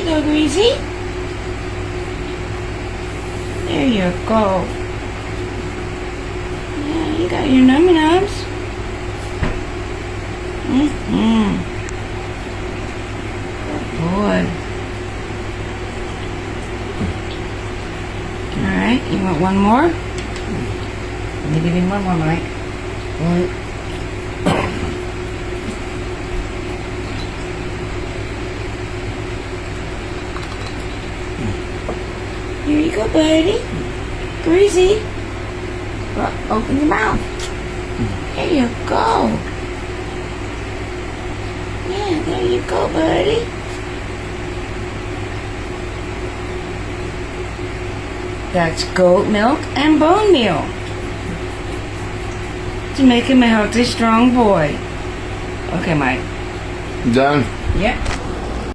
you go, Greasy. There you go. Yeah, you got your nummy nums. Good boy. Alright, you want one more? Let me give you one more, Mike. Here you go, buddy. Greasy. Well, open your mouth. There you go. Yeah, there you go, buddy. That's goat milk and bone meal to make him a healthy, strong boy. Okay, Mike. Done? Yep.